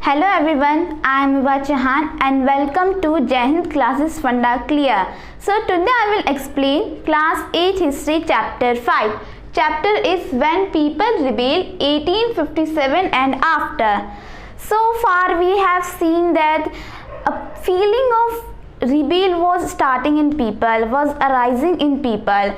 Hello everyone, I am Viva Chauhan and welcome to Jai Hind Classes Funda Clear. So today I will explain Class 8 History Chapter 5. Chapter is When People Rebel 1857 and After. So far we have seen that a feeling of rebel was starting in people, was arising in people.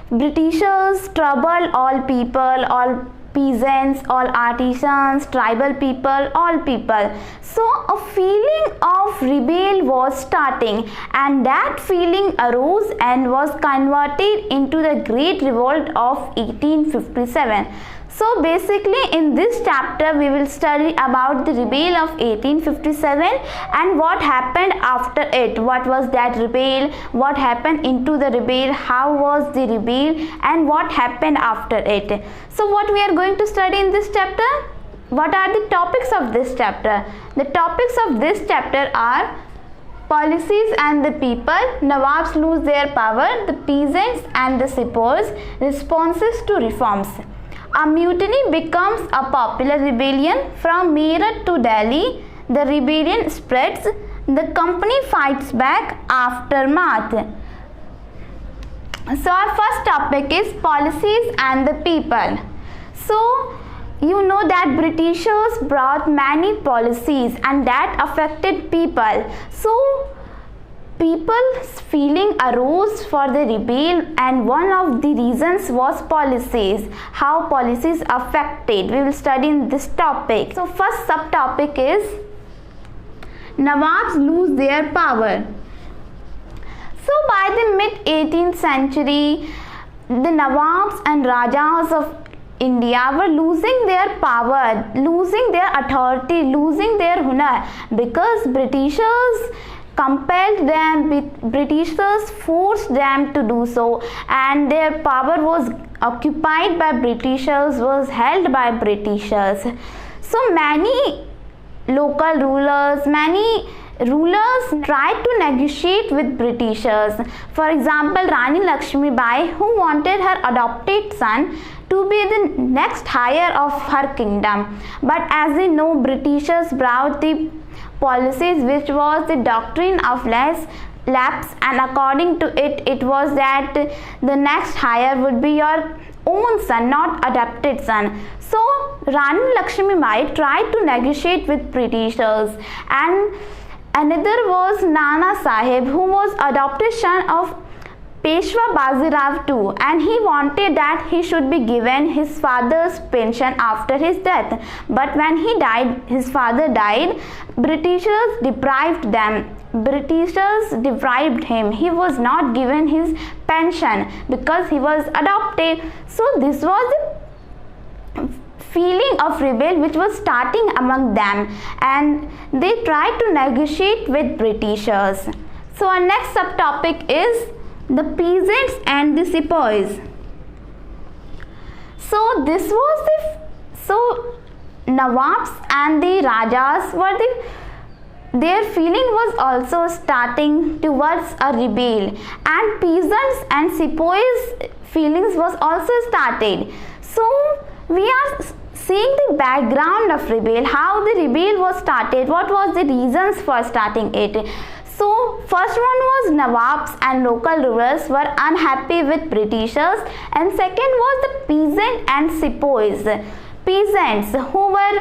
Britishers troubled all people, all peasants, all artisans, tribal people, all people. So a feeling of rebel was starting, and that feeling arose and was converted into the Great Revolt of 1857. So basically in this chapter we will study about the rebel of 1857 and what happened after it. What was that rebel? What happened into the rebel? How was the rebel? And what happened after it? So what we are going to study in this chapter? What are the topics of this chapter? The topics of this chapter are policies and the people, Nawabs lose their power, the peasants and the sepoys, responses to reforms. A mutiny becomes a popular rebellion from Meerut to Delhi. The rebellion spreads. The company fights back. Aftermath. So our first topic is policies and the people. So you know that Britishers brought many policies and that affected people. So people's feeling arose for the rebel, and one of the reasons was policies. How policies affected. We will study in this topic. So first subtopic is Nawabs lose their power. So by the mid 18th century, the Nawabs and Rajas of India were losing their power, losing their authority, losing their hunar, because Britishers compelled them, Britishers forced them to do so, and their power was occupied by Britishers, was held by Britishers. So many local rulers, many rulers tried to negotiate with Britishers. For example, Rani Lakshmi Bai, who wanted her adopted son to be the next heir of her kingdom. But as we know, Britishers brought the policies which was the doctrine of less lapse, and according to it, it was that the next heir would be your own son, not adopted son. So Rani Lakshmi Bai tried to negotiate with Britishers, and another was Nana Sahib, who was adopted son of Peshwa Bajirao too, and he wanted that he should be given his father's pension after his death. But when he died, his father died, Britishers deprived them. Britishers deprived him. He was not given his pension because he was adopted. So this was the feeling of rebel which was starting among them, and they tried to negotiate with Britishers. So our next subtopic is the peasants and the sepoys. So this was the Nawabs and the Rajas were their feeling was also starting towards a rebel, and peasants and sepoys feelings was also started. So we are seeing the background of rebel, how the rebel was started, what was the reasons for starting it. So first one was Nawabs and local rulers were unhappy with Britishers, and second was the peasant and sepoys. Peasants who were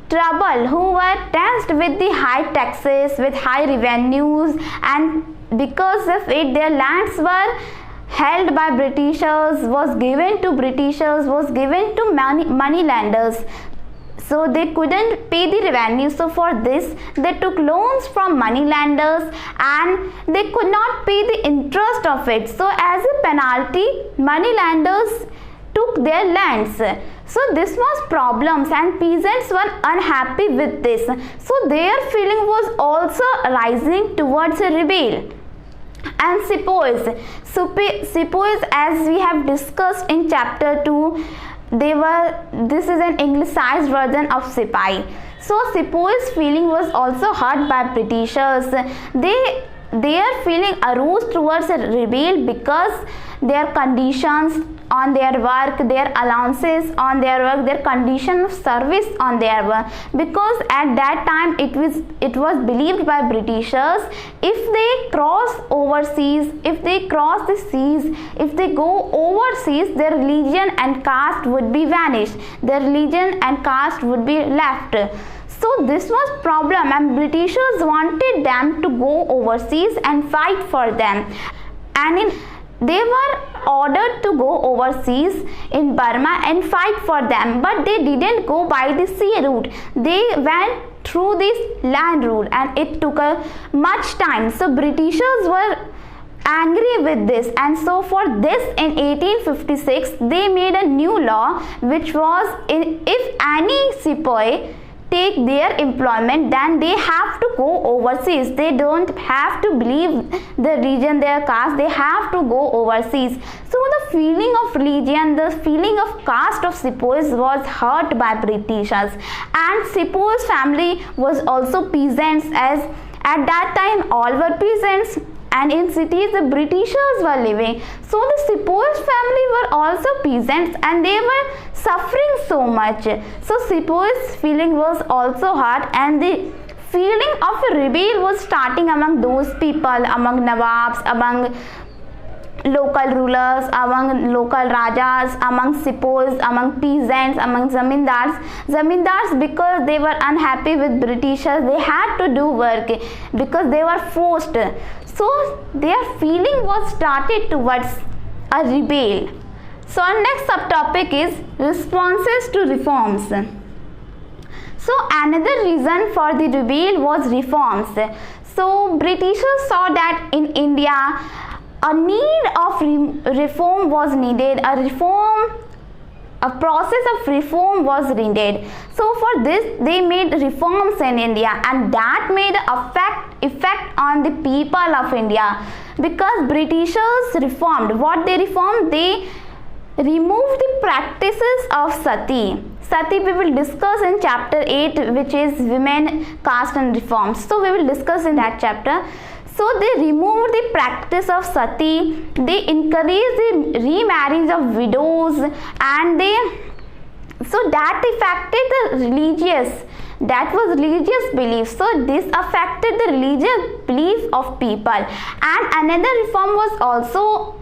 troubled, who were taxed with the high taxes, with high revenues, and because of it their lands were held by Britishers, was given to Britishers, was given to money lenders. So they couldn't pay the revenue, so for this they took loans from money lenders and they could not pay the interest of it. So as a penalty, money lenders took their lands. So this was problems, and peasants were unhappy with this. So their feeling was also rising towards a rebel. And sepoys, as we have discussed in chapter 2, this is an anglicized version of Sipai. So sepoys feeling was also hurt by Britishers. their feeling arose towards a rebel because their conditions on their work, their allowances on their work, their condition of service on their work, because at that time it was believed by Britishers, if they cross overseas, if they cross the seas, if they go overseas, their religion and caste would be vanished, their religion and caste would be left. So this was problem, and Britishers wanted them to go overseas and fight for them, and they were ordered to go overseas in Burma and fight for them, but they didn't go by the sea route. They went through this land route, and it took much time. So Britishers were angry with this, and so for this in 1856 they made a new law, which was if any sepoy take their employment, then they have to go overseas. They don't have to believe the religion, their caste, they have to go overseas. So the feeling of religion, the feeling of caste of sepoys was hurt by Britishers, and sepoys family was also peasants, as at that time all were peasants, and in cities the Britishers were living. So the sepoys family were also peasants, and they were suffering so much. So sepoys feeling was also hurt, and the feeling of a rebel was starting among those people, among Nawabs, among local rulers, among local rajas, among sepoys, among peasants, among zamindars, because they were unhappy with Britishers, they had to do work because they were forced. So their feeling was started towards a rebel. So our next subtopic is responses to reforms. So another reason for the rebel was reforms. So Britishers saw that in India a need of reform was needed, a process of reform was needed. So for this they made reforms in India, and that made effect on the people of India, because Britishers reformed. What they reformed? They removed the practices of sati. Sati we will discuss in chapter 8, which is women, caste and reforms. So we will discuss in that chapter. So they removed the practice of sati, they encouraged the remarriage of widows, and so that affected the religious belief. So this affected the religious belief of people. And another reform was also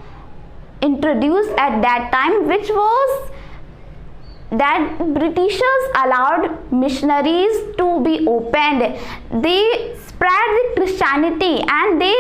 introduced at that time, which was that Britishers allowed missionaries to be opened. They spread the Christianity, and they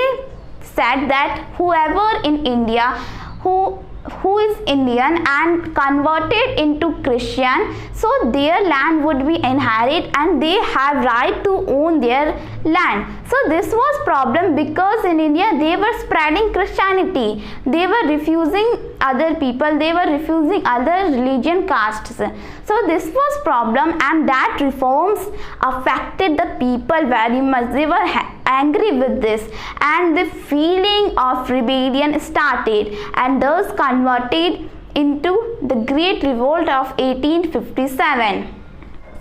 said that whoever in India who is Indian and converted into Christian, so their land would be inherited and they have right to own their land. So this was problem, because in India they were spreading Christianity, they were refusing other people, they were refusing other religion castes. So this was problem, and that reforms affected the people very much. They were angry with this, and the feeling of rebellion started, and thus converted into the Great Revolt of 1857.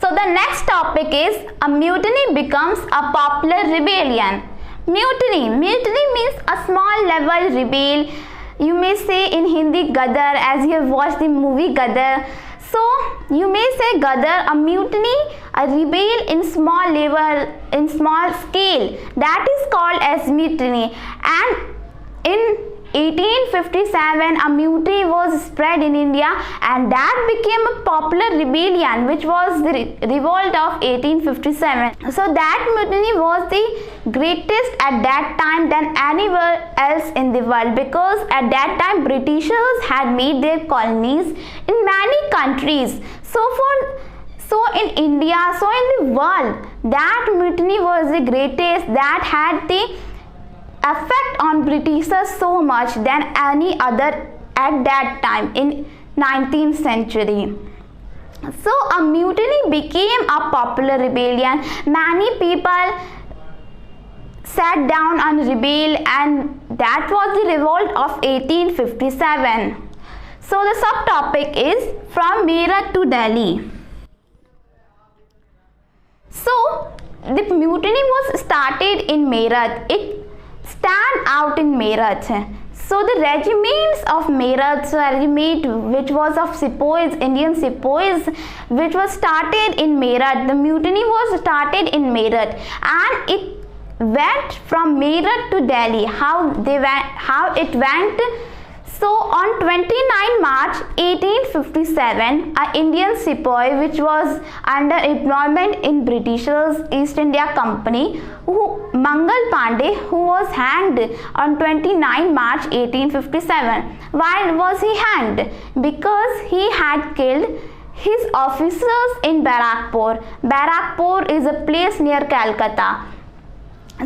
So the next topic is a mutiny becomes a popular rebellion. Mutiny means a small level rebel. You may say in Hindi Gadar, as you have watched the movie Gadar. So you may say Gadar, a mutiny, a rebel in small level, in small scale, that is called as mutiny. And in 1857 a mutiny was spread in India, and that became a popular rebellion, which was the revolt of 1857. So that mutiny was the greatest at that time than anywhere else in the world, because at that time Britishers had made their colonies in many countries. So in India, so in the world, that mutiny was the greatest, that had the effect on Britishers so much than any other at that time in 19th century. So a mutiny became a popular rebellion. Many people sat down and rebelled, and that was the revolt of 1857. So the subtopic is from Meerut to Delhi. So the mutiny was started in Meerut. stand out in Meerut. So the regiments of Meerut, regiment which was of sepoys, Indian sepoys, which was started in Meerut. The mutiny was started in Meerut, and it went from Meerut to Delhi. How it went? So on 29 March 1857, an Indian sepoy which was under employment in Britishers East India Company, Mangal Pandey, who was hanged on 29 March 1857. Why was he hanged? Because he had killed his officers in Barakpur. Barakpur is a place near Calcutta.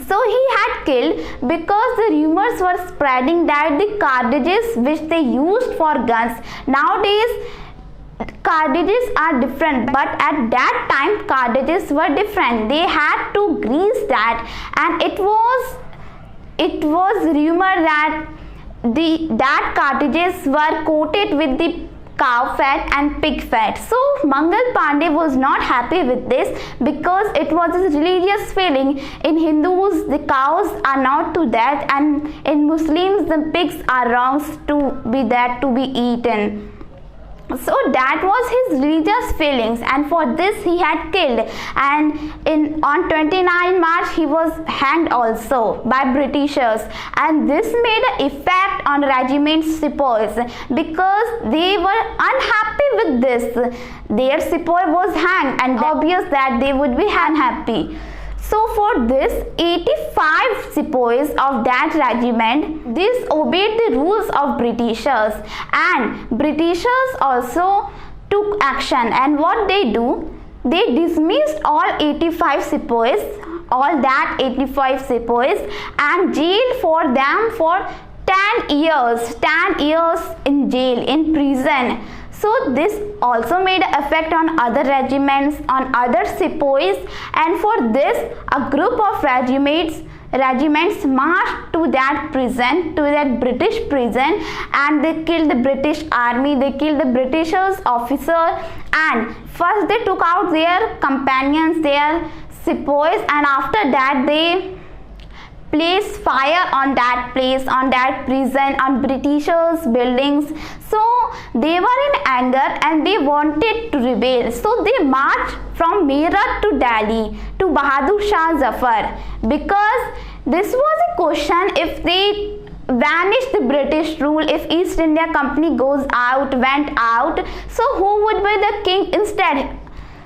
So he had killed because the rumors were spreading that the cartridges which they used for guns, nowadays cartridges are different, but at that time cartridges were different. They had to grease that, and it was rumored that that cartridges were coated with the cow fat and pig fat. So Mangal Pandey was not happy with this because it was a religious feeling. In Hindus, the cows are not to death, and in Muslims, the pigs are wrong to be that to be eaten. So that was his religious feelings, and for this he had killed, and on 29 March he was hanged also by Britishers, and this made an effect on regiment sepoys because they were unhappy with this. Their sepoy was hanged, and obvious that they would be unhappy. So for this, 85 sepoys of that regiment disobeyed the rules of Britishers, and Britishers also took action. And what they do? They dismissed all 85 sepoys, and jailed for them for 10 years in jail, in prison. So this also made an effect on other regiments, on other sepoys, and for this a group of regiments marched to that prison, to that British prison, and they killed the British army, they killed the Britishers officer, and first they took out their companions, their sepoys, and after that they placed fire on that place, on that prison, on Britishers' buildings. So they were in anger and they wanted to rebel. So they marched from Meerut to Delhi to Bahadur Shah Zafar, because this was a question: if they vanish the British rule, if East India Company went out, so who would be the king instead?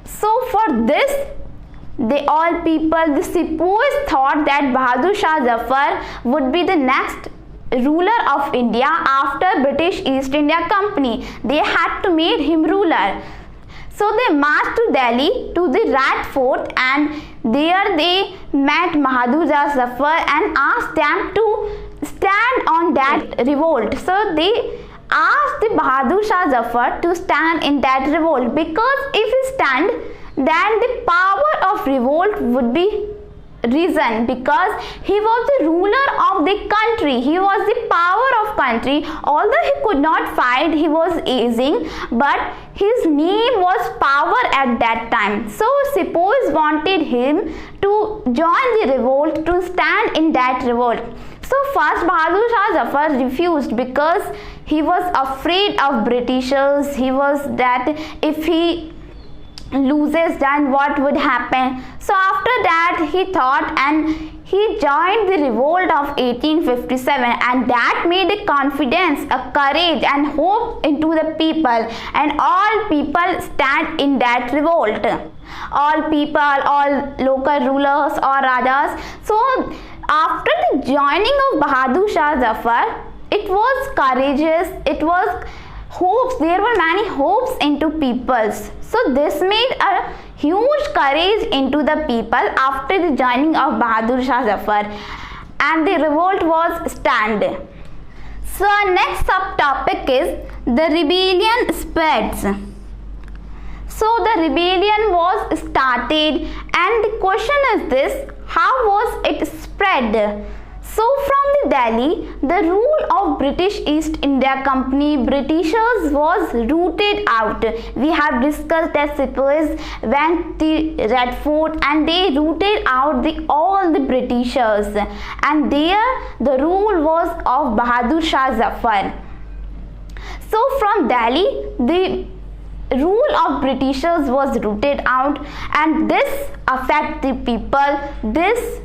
So for this, the sepoys thought that Bahadur Shah Zafar would be the next ruler of India after British East India Company. They had to make him ruler. So they marched to Delhi to the Red Fort, and there they met Bahadur Shah Zafar and asked them to stand on that revolt. So they asked the Bahadur Shah Zafar to stand in that revolt, because if he stand, then the power of revolt would be risen, because he was the ruler of the country, he was the power of country. Although he could not fight, he was aging, but his name was power at that time. So sepoys wanted him to join the revolt, to stand in that revolt. So first Bahadur Shah Zafar refused because he was afraid of Britishers. He was that if he loses, then what would happen? So after that he thought, and he joined the revolt of 1857, and that made a confidence, a courage and hope into the people, and all people stand in that revolt. All people, all local rulers or rajas. So after the joining of Bahadur Shah Zafar, it was courageous, it was hopes, there were many hopes into peoples. So this made a huge courage into the people after the joining of Bahadur Shah Zafar, and the revolt was stand. So our next subtopic is the rebellion spreads. So the rebellion was started, and the question is this: how was it spread? So from the Delhi, the rule of British East India Company Britishers was rooted out. We have discussed that Sepoys went to Red Fort and they rooted out all the Britishers, and there the rule was of Bahadur Shah Zafar. So from Delhi, the rule of Britishers was rooted out, and this affected the people. This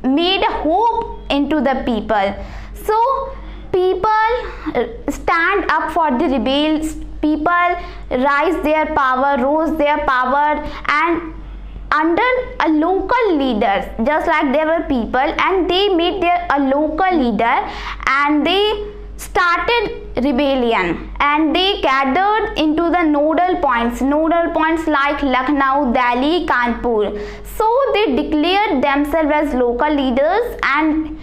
made a hope into the people. So people stand up for the rebels. People rose their power, and under a local leader, just like there were people, and they made a local leader, and they started rebellion, and they gathered into the nodal points like Lucknow, Delhi, Kanpur. So they declared themselves as local leaders and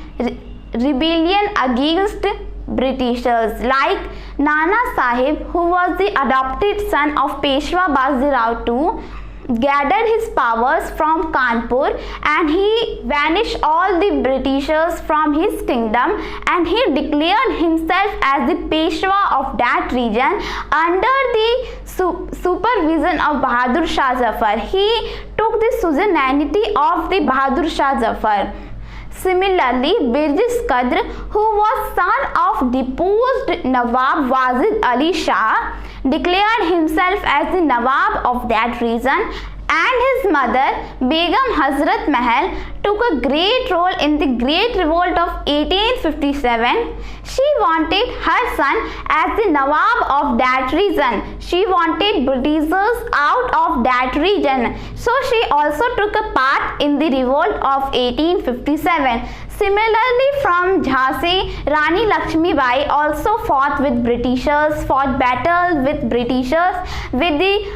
rebellion against Britishers, like Nana Sahib, who was the adopted son of Peshwa Bajirao II, gathered his powers from Kanpur, and he banished all the Britishers from his kingdom, and he declared himself as the Peshwa of that region under the supervision of Bahadur Shah Zafar. He took the suzerainty of the Bahadur Shah Zafar. Similarly, Birjis Qadr, who was son of deposed Nawab Wazid Ali Shah, declared himself as the Nawab of that region, and his mother Begum Hazrat Mahal took a great role in the Great Revolt of 1857. She wanted her son as the Nawab of that region. She wanted Britishers out of that region. So she also took a part in the revolt of 1857. Similarly, from Jhansi, Rani Lakshmi Bai also fought with Britishers, fought battle with Britishers with the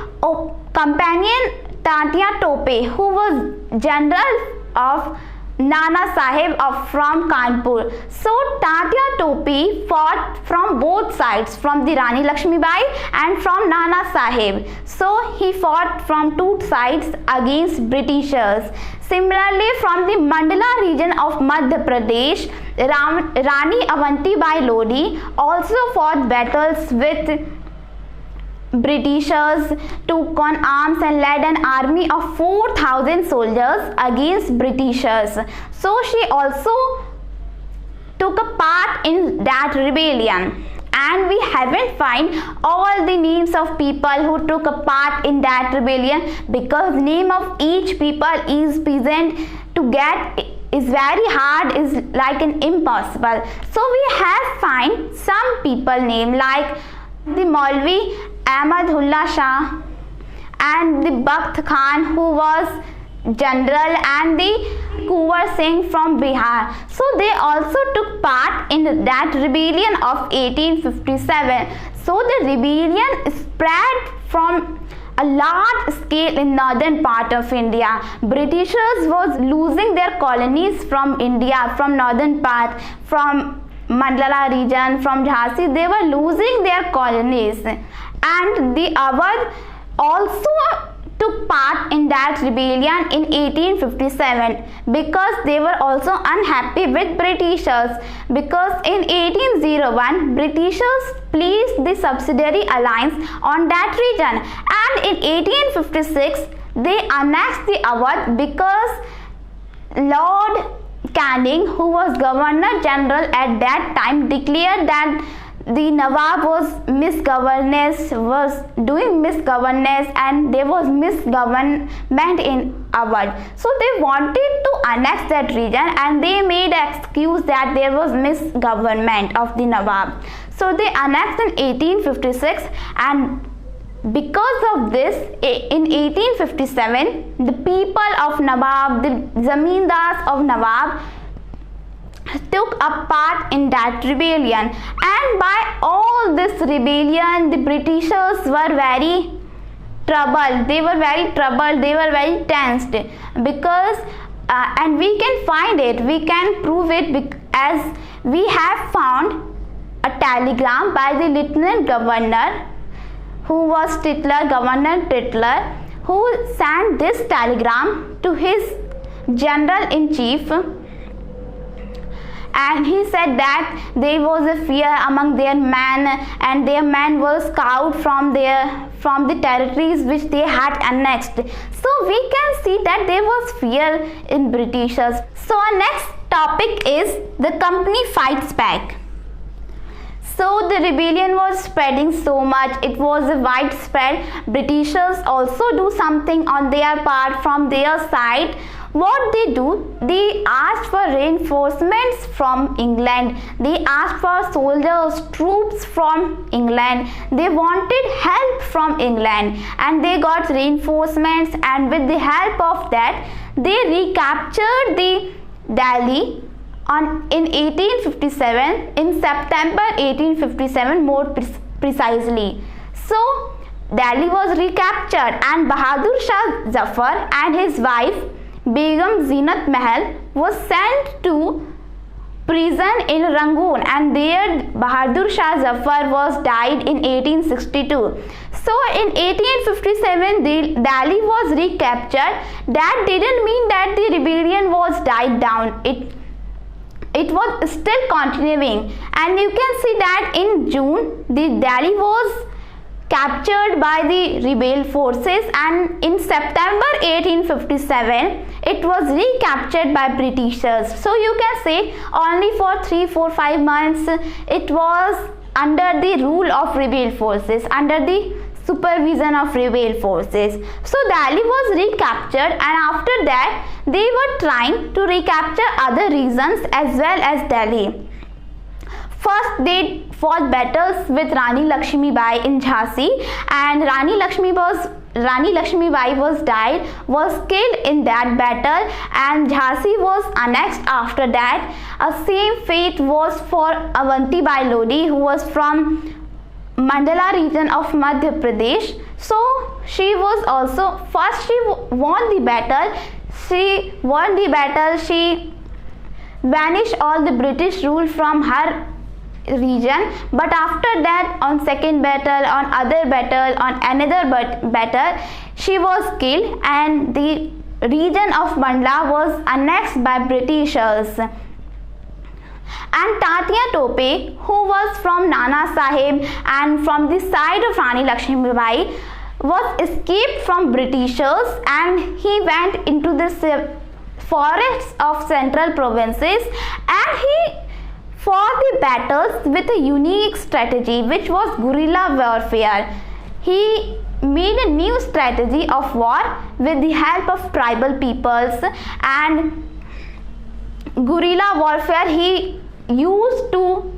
companion Tatya Tope, who was general of Nana Sahib from Kanpur. So Tatya Tope fought from both sides, from the Rani Lakshmi Bai and from Nana Sahib. So he fought from two sides against Britishers. Similarly, from the Mandala region of Madhya Pradesh, Rani Avanti Bai Lodi also fought battles with Britishers, took on arms and led an army of 4,000 soldiers against Britishers. So she also took a part in that rebellion. And we haven't find all the names of people who took a part in that rebellion, because name of each people is present to get is very hard, is like an impossible. So we have find some people name like the Maulvi Ahmadullah Shah and the Bakht Khan, who was general, and the Kuwar Singh from Bihar. So they also took part in that rebellion of 1857. So the rebellion spread from a large scale in northern part of India. Britishers was losing their colonies from India, from northern part, from Mandala region, from Jhansi. They were losing their colonies, and the Awadh also took part in that rebellion in 1857, because they were also unhappy with Britishers, because in 1801 Britishers placed the subsidiary alliance on that region, and in 1856 they annexed the Awadh, because Lord Canning, who was Governor General at that time, declared that the Nawab was doing misgovernance, and there was misgovernment in Awadh. So they wanted to annex that region, and they made an excuse that there was misgovernment of the Nawab. So they annexed in 1856, and because of this, in 1857, the people of Nawab, the Zamindars of Nawab, took a part in that rebellion. And by all this rebellion, the Britishers were very troubled. They were very tensed, because and we can find it, we can prove it, as we have found a telegram by the Lieutenant Governor, who was Governor Titler, who sent this telegram to his General-in-Chief, and he said that there was a fear among their men, and their men were scouted from the territories which they had annexed. So we can see that there was fear in Britishers. So our next topic is the company fights back. So the rebellion was spreading so much, it was widespread. Britishers also do something on their part from their side. What they do, they asked for reinforcements from England. They asked for soldiers, troops from England. They wanted help from England, and they got reinforcements, and with the help of that, they recaptured the Delhi in 1857, in September 1857 more precisely. So Delhi was recaptured, and Bahadur Shah Zafar and his wife Begum Zinat Mahal was sent to prison in Rangoon, and there Bahadur Shah Zafar was died in 1862. So in 1857 Delhi was recaptured. That didn't mean that the rebellion was died down. It was still continuing, and you can see that in June the Delhi was captured by the rebel forces, and in September 1857 it was recaptured by Britishers. So you can say only for 3, 4, 5 months it was under the rule of rebel forces, under the supervision of rebel forces. So Delhi was recaptured, and after that they were trying to recapture other regions as well as Delhi. First they fought battles with Rani Lakshmi Bai in Jhansi, and Rani Lakshmi Bai was killed in that battle, and Jhansi was annexed after that. A same fate was for Avanti Bai Lodi, who was from Mandala region of Madhya Pradesh. So she was also, first she won the battle, she vanished all the British rule from her region, but after that on second battle, on another battle, she was killed, and the region of Mandla was annexed by Britishers. And Tatia Tope, who was from Nana Sahib and from the side of Rani Lakshmi Bai, was escaped from Britishers, and he went into the forests of central provinces, and he fought the battles with a unique strategy, which was guerrilla warfare. He made a new strategy of war with the help of tribal peoples, and guerrilla warfare he used to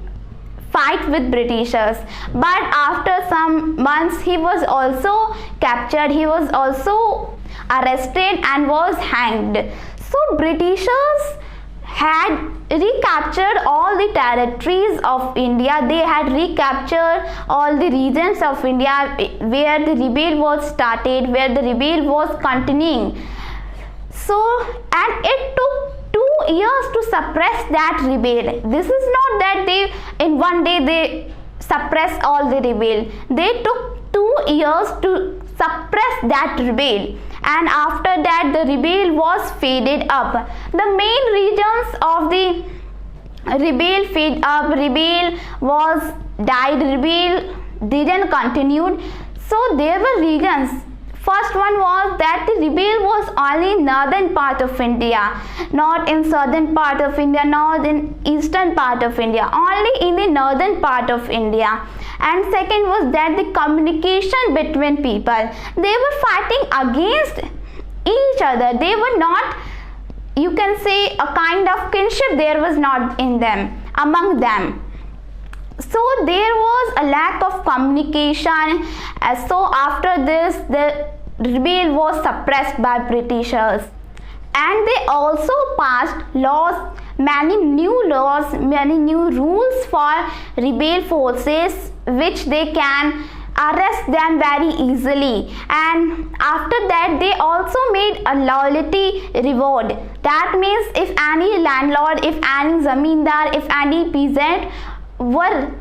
fight with Britishers. But after some months he was also captured, he was also arrested and was hanged. So Britishers had recaptured all the territories of India. They had recaptured all the regions of India where the rebellion was started, where the rebellion was continuing. So, and it took 2 years to suppress that rebellion. This is not that they in one day they suppressed all the rebellion. They took 2 years to suppress that rebellion, and after that the rebellion was faded up. The main regions of the rebellion faded up, rebellion was died, rebellion didn't continue. So there were regions. First one was that the rebellion was only in northern part of India, not in southern part of India, not in eastern part of India, only in the northern part of India. And second was that the communication between people, they were fighting against each other. They were not, you can say, a kind of kinship there was not in them, among them. So there was a lack of communication. So after this the rebellion was suppressed by Britishers, and they also passed laws, many new laws, many new rules for rebel forces, which they can arrest them very easily. And after that they also made a loyalty reward. That means if any landlord, if any zamindar, if any peasant were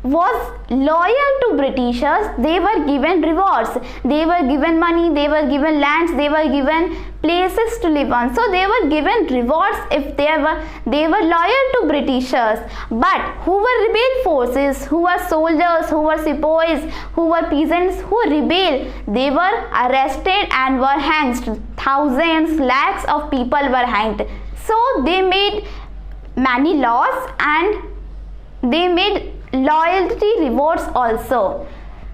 was loyal to Britishers, they were given rewards, they were given money, they were given lands, they were given places to live on. So they were given rewards if they were loyal to Britishers. But who were rebel forces, who were soldiers, who were sepoys, who were peasants who rebelled, they were arrested and were hanged. Thousands, lakhs of people were hanged. So they made many laws and they made loyalty rewards also.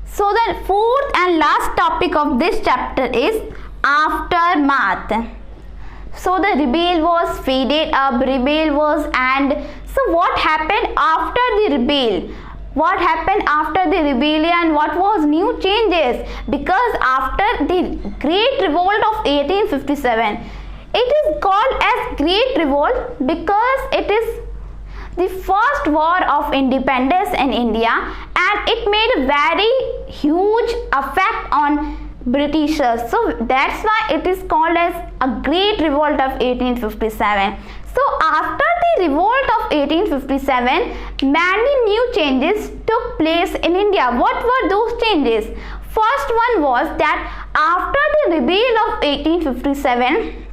So the fourth and last topic of this chapter is aftermath. So the rebel was faded up, rebel was, and so what happened after the rebel? What happened after the rebellion? What was new changes? Because after the Great Revolt of 1857, it is called as Great Revolt because it is the first war of independence in India, and it made a very huge effect on Britishers. So that's why it is called as a Great Revolt of 1857. So after the revolt of 1857, many new changes took place in India. What were those changes? First one was that after the rebellion of 1857,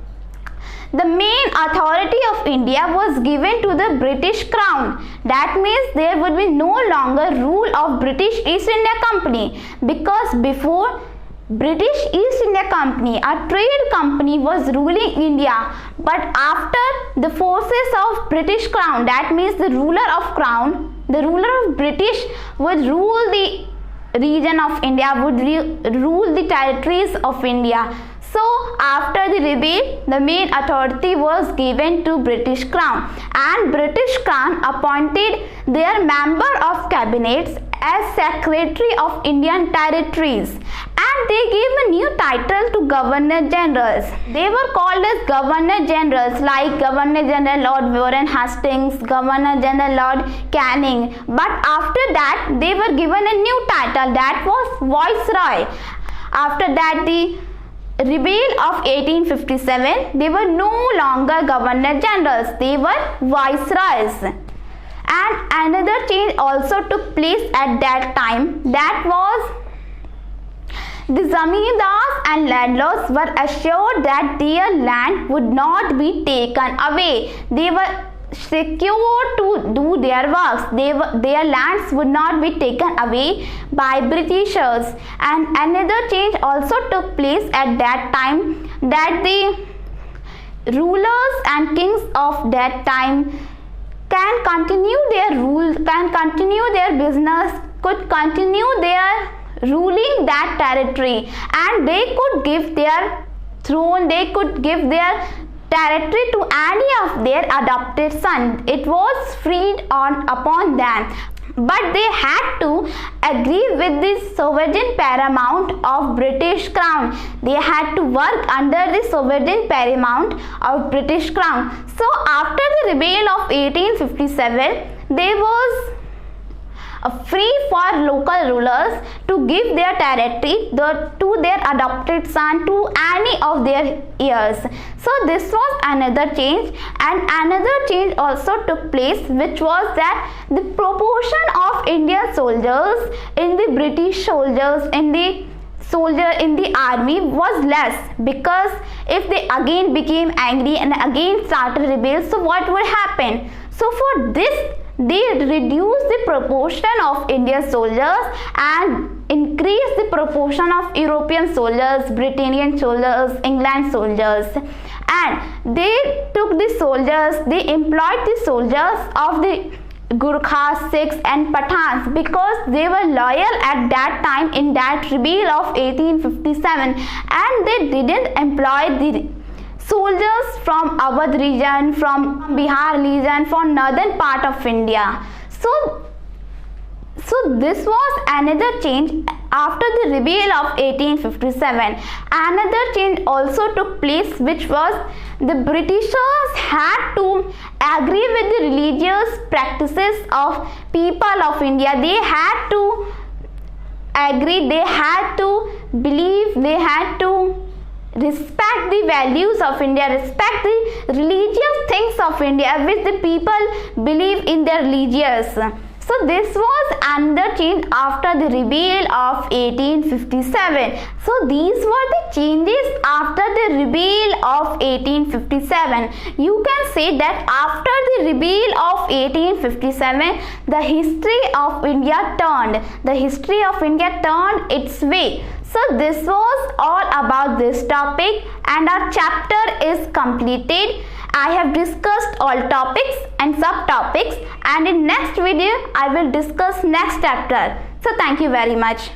the main authority of India was given to the British Crown. That means there would be no longer rule of British East India Company, because before British East India Company, a trade company, was ruling India. But after the forces of British Crown, that means the ruler of Crown, the ruler of British would rule the region of India, would rule the territories of India. So after the rebellion, the main authority was given to British Crown, and British Crown appointed their member of cabinets as Secretary of Indian Territories, and they gave a new title to Governor Generals. They were called as Governor Generals, like Governor General Lord Warren Hastings, Governor General Lord Canning. But after that, they were given a new title, that was Viceroy. After that, the rebellion of 1857, they were no longer Governor Generals, they were Viceroys. And another change also took place at that time, that was the zamindars and landlords were assured that their land would not be taken away. They were secure to do their works. Their lands would not be taken away by Britishers. And another change also took place at that time, that the rulers and kings of that time can continue their rule, can continue their business, could continue their ruling that territory, and they could give their throne, they could give their territory to any of their adopted son. It was freed upon them, but they had to agree with the sovereign paramount of British Crown. They had to work under the sovereign paramount of British Crown. So after the rebellion of 1857, there was free for local rulers to give their territory to their adopted son, to any of their heirs. So this was another change. And another change also took place, which was that the proportion of Indian soldiers in the British soldiers in the army was less, because if they again became angry and again started rebel, so what would happen? So for this, they reduced the proportion of Indian soldiers and increased the proportion of European soldiers, Britannian soldiers, England soldiers. And they took the soldiers, they employed the soldiers of the Gurkhas, Sikhs and Pathans, because they were loyal at that time in that rebellion of 1857, and they didn't employ the soldiers from Awadh region, from Bihar region, from northern part of India. So this was another change after the rebellion of 1857. Another change also took place, which was the Britishers had to agree with the religious practices of people of India. They had to agree, they had to believe, they had to respect the values of India, respect the religious things of India, which the people believe in their religious. So this was another change after the repeal of 1857. So these were the changes after the repeal of 1857. You can say that after the repeal of 1857, the history of India turned. The history of India turned its way. So this was all about this topic and our chapter is completed. I have discussed all topics and subtopics, and in next video I will discuss next chapter. So thank you very much.